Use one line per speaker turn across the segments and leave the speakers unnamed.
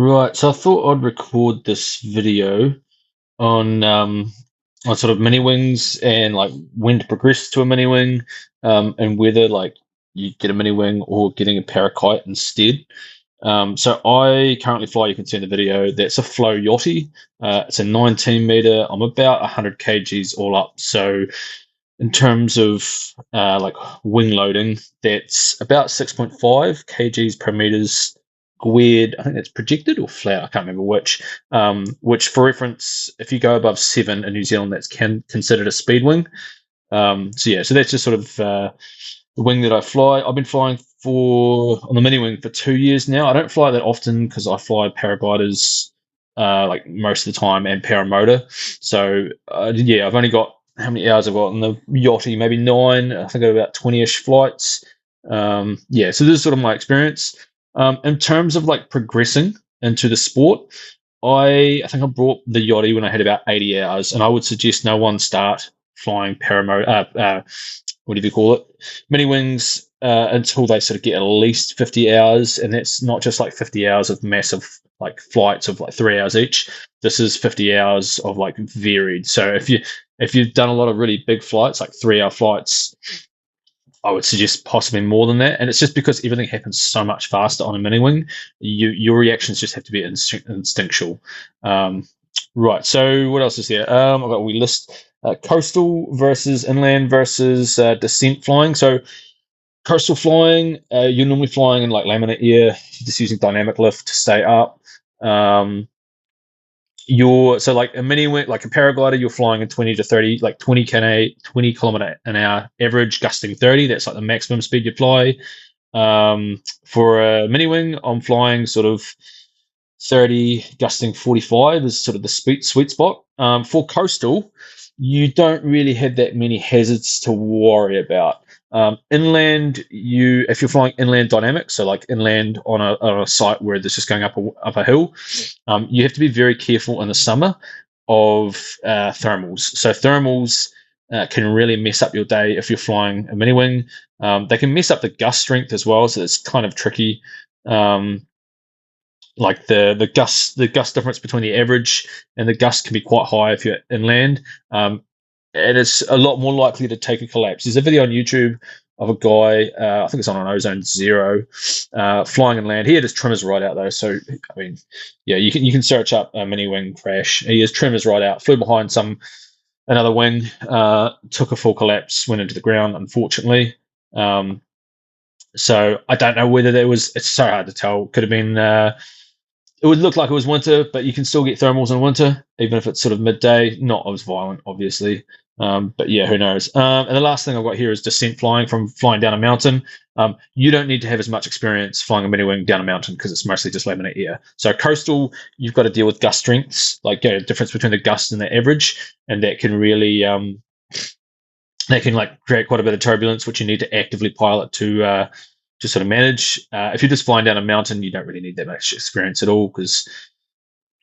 Right, so I thought I'd record this video on on sort of mini wings and like when to progress to a mini wing, and whether like you get a mini wing or getting a Parakite instead. So I currently fly. You can see in the video that's a Flow Yachty. It's a 19 meter. I'm about 100 kgs all up. So in terms of like wing loading, that's about 6.5 kgs per meters squared. I think that's projected or flat. I can't remember which. Which, for reference, if you go above 7 in New Zealand, that's considered a speed wing. So yeah, so that's just sort of the wing that I fly. I've been flying for on the mini wing for 2 years now. I don't fly that often because I fly paragliders like most of the time and paramotor. So yeah, I've only got how many hours I've got on the Yachty, maybe 9. I think I've got about 20-ish flights. Yeah, so this is sort of my experience. In terms of like progressing into the sport, I think I brought the Yachty when I had about 80 hours, and I would suggest no one start flying paramotor. What do you call it? Mini wings until they sort of get at least 50 hours, and that's not just like 50 hours of massive like flights of like 3 hours each. This is 50 hours of like varied. So if you've done a lot of really big flights, like 3 hour flights, I would suggest possibly more than that. And it's just because everything happens so much faster on a mini wing. Your reactions just have to be instinctual. Right. So what else is here? We list coastal versus inland versus descent flying. So coastal flying, you're normally flying in like laminar air, just using dynamic lift to stay up. You're so like a mini wing, like a paraglider, you're flying in 20 to 30, like 20 kilometer an hour average, gusting 30. That's like the maximum speed you fly. For a mini wing, I'm flying sort of 30, gusting 45 is sort of the sweet spot. For coastal, you don't really have that many hazards to worry about. Inland, if you're flying inland dynamic, so like inland on a site where there's just going up a hill, you have to be very careful in the summer of thermals. So thermals can really mess up your day if you're flying a mini wing. They can mess up the gust strength as well, so it's kind of tricky. Like the gust difference between the average and the gust can be quite high if you're inland. And it's a lot more likely to take a collapse. There's a video on YouTube of a guy, I think it's on an Ozone Zero, flying inland. He had his trimmers right out though, so I mean, yeah, you can search up a mini wing crash. He has trimmers right out. Flew behind another wing, took a full collapse, went into the ground, unfortunately. So I don't know whether there was. It's so hard to tell. Could have been. It would look like it was winter, but you can still get thermals in winter, even if it's sort of midday. Not as violent, obviously. But yeah, who knows? And the last thing I've got here is descent flying from flying down a mountain. You don't need to have as much experience flying a mini wing down a mountain because it's mostly just laminar air. So coastal, you've got to deal with gust strengths, like difference between the gust and the average, and that can really that can like create quite a bit of turbulence, which you need to actively pilot to sort of manage. If you're just flying down a mountain, you don't really need that much experience at all because,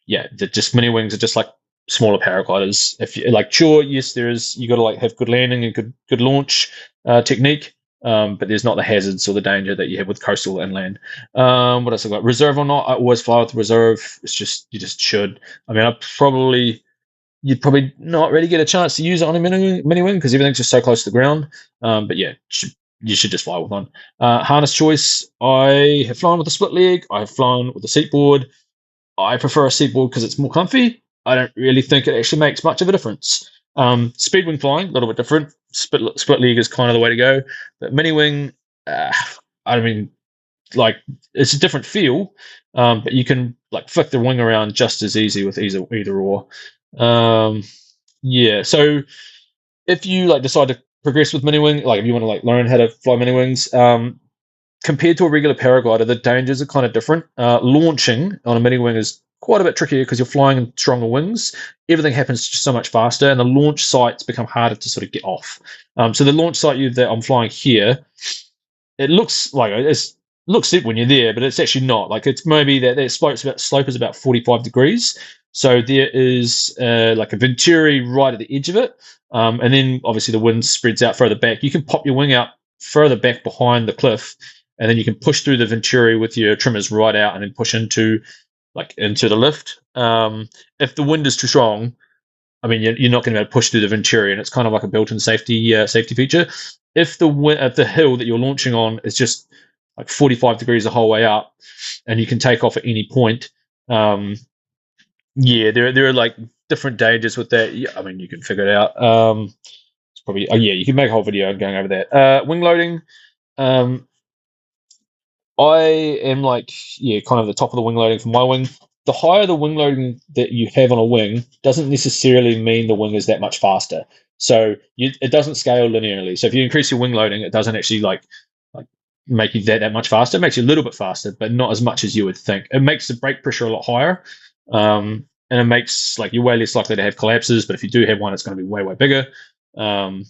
yeah, just mini wings are just like smaller paragliders. If you like, sure, yes, there is. You got to like have good landing and good launch technique, but there's not the hazards or the danger that you have with coastal inland. What else I got? Reserve or not? I always fly with reserve. It's just you just should. I mean, you'd probably not really get a chance to use it on a mini wing because everything's just so close to the ground. But yeah, you should just fly with one. Harness choice, I have flown with a split leg. I have flown with a seat board. I prefer a seat board because it's more comfy. I don't really think it actually makes much of a difference. Speed wing flying, a little bit different. Split leg is kind of the way to go. But mini wing, I mean, like it's a different feel, but you can like flick the wing around just as easy with either or. Yeah, so if you like decide to progress with mini wing, like if you want to like learn how to fly mini wings, compared to a regular paraglider, the dangers are kind of different. Launching on a mini wing is quite a bit trickier because you're flying in stronger wings. Everything happens just so much faster, and the launch sites become harder to sort of get off. So the launch site that I'm flying here, it looks like looks it when you're there, but it's actually not. Like it's maybe that slope is about 45 degrees. So there is like a venturi right at the edge of it, and then obviously the wind spreads out further back. You can pop your wing out further back behind the cliff, and then you can push through the venturi with your trimmers right out, and then push into like into the lift. If the wind is too strong, I mean, you're not going to be able to push through the Venturi, and it's kind of like a built-in safety feature. If the hill that you're launching on is just like 45 degrees the whole way up, and you can take off at any point, um, yeah, there are like different dangers with that. Yeah, I mean, you can figure it out. It's probably yeah, you can make a whole video going over that. Wing loading. Um, I am like, yeah, kind of the top of the wing loading for my wing. The higher the wing loading that you have on a wing doesn't necessarily mean the wing is that much faster. So it doesn't scale linearly. So if you increase your wing loading, it doesn't actually like make you that much faster. It makes you a little bit faster, but not as much as you would think. It makes the brake pressure a lot higher, and it makes like you're way less likely to have collapses. But if you do have one, it's going to be way bigger. Um,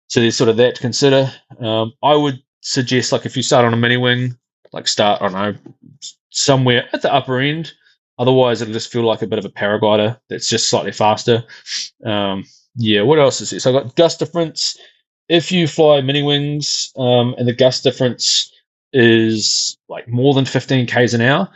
so there's sort of that to consider. I would suggest like if you start on a mini wing, like start, I don't know, somewhere at the upper end. Otherwise, it'll just feel like a bit of a paraglider that's just slightly faster. Yeah, what else is there? So I've got gust difference. If you fly mini wings, and the gust difference is like more than 15 k's an hour,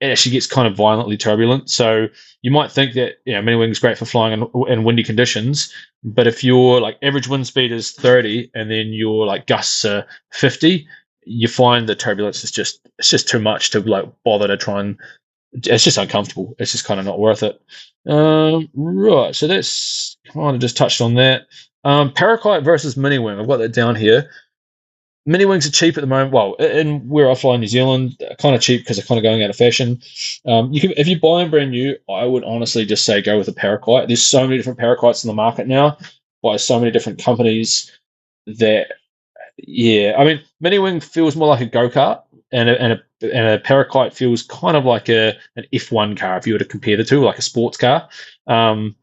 it actually gets kind of violently turbulent. So you might think that mini wing is great for flying in windy conditions, but if your like average wind speed is 30 and then your like gusts are 50, you find the turbulence is just too much to like bother to try and. It's just uncomfortable. It's just kind of not worth it. Right, so that's kind of just touched on that. Parakite versus mini wing. I've got that down here. Mini wings are cheap at the moment. Well, in where I fly in New Zealand, they're kind of cheap because they're kind of going out of fashion. You can, if you buy them brand new, I would honestly just say go with a Parakite. There's so many different Parakites in the market now by so many different companies that, yeah, I mean, mini wing feels more like a go kart, and a Parakite feels kind of like an F1 car if you were to compare the two, like a sports car. Um,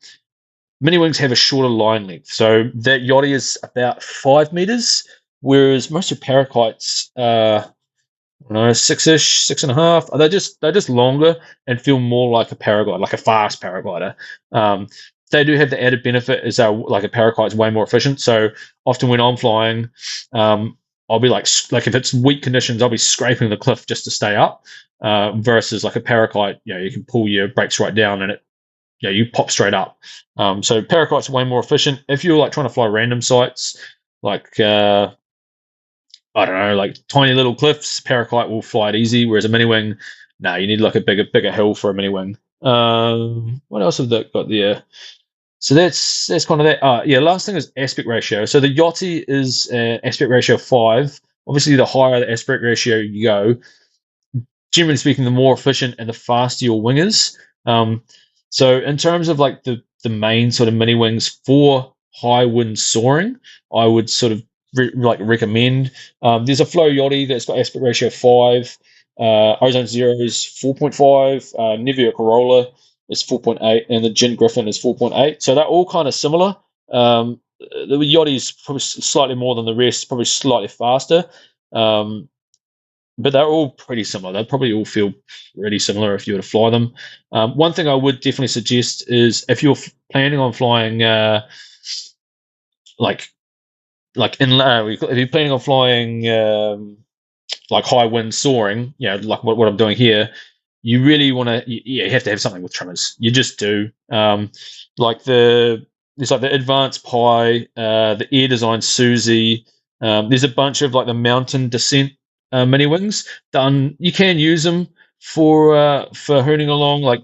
Mini wings have a shorter line length, so that yachty is about 5 meters, whereas most of parakites are, I don't know, 6-ish, 6.5. They're just longer and feel more like a paraglider, like a fast paraglider. Um, they do have the added benefit is like a parakite's way more efficient. So often when I'm flying, I'll be like if it's weak conditions, I'll be scraping the cliff just to stay up. Versus like a parakite, you can pull your brakes right down and you pop straight up. So parakite's way more efficient. If you're like trying to fly random sites, like I don't know, like tiny little cliffs, Parakite will fly it easy, whereas a mini wing, no, you need like a bigger hill for a mini wing. What else have they got there? So that's kind of that. Yeah, last thing is aspect ratio. So the Yachty is aspect ratio 5. Obviously, the higher the aspect ratio you go, generally speaking, the more efficient and the faster your wing is. So in terms of like the main sort of mini wings for high wind soaring, I would sort of recommend. There's a Flow Yachty that's got aspect ratio 5. Ozone Zero is 4.5. Nevia Corolla is 4.8, and the Gin Griffin is 4.8. So they're all kind of similar. The Yachty is probably slightly more than the rest, probably slightly faster. But they're all pretty similar. They probably all feel pretty similar if you were to fly them. One thing I would definitely suggest is if you're planning on flying, like if you're planning on flying like high wind soaring, like what I'm doing here, you really want to, you have to have something with trimmers. You just do. There's like the Advanced Pi, the Air Design Susie. There's a bunch of like the Mountain Descent mini wings. You can use them for hooning along like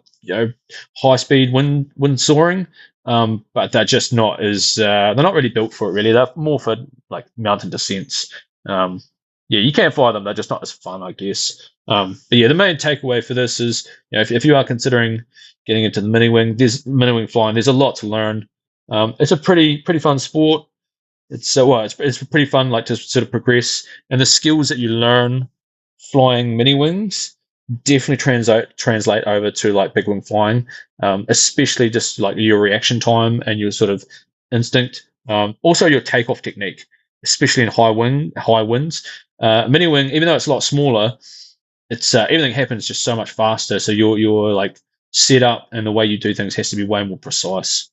high speed wind soaring. But they're just not as they're not really built for it. Really, they're more for like mountain descents. Yeah, you can fly them. They're just not as fun, I guess. But yeah, the main takeaway for this is, if you are considering getting into the mini wing, flying. There's a lot to learn. It's a pretty fun sport. It's pretty fun, like to sort of progress, and the skills that you learn flying mini wings definitely translate over to like big wing flying, especially just like your reaction time and your sort of instinct. Also your takeoff technique, especially in high winds. Mini wing, even though it's a lot smaller, it's everything happens just so much faster. So your like setup and the way you do things has to be way more precise.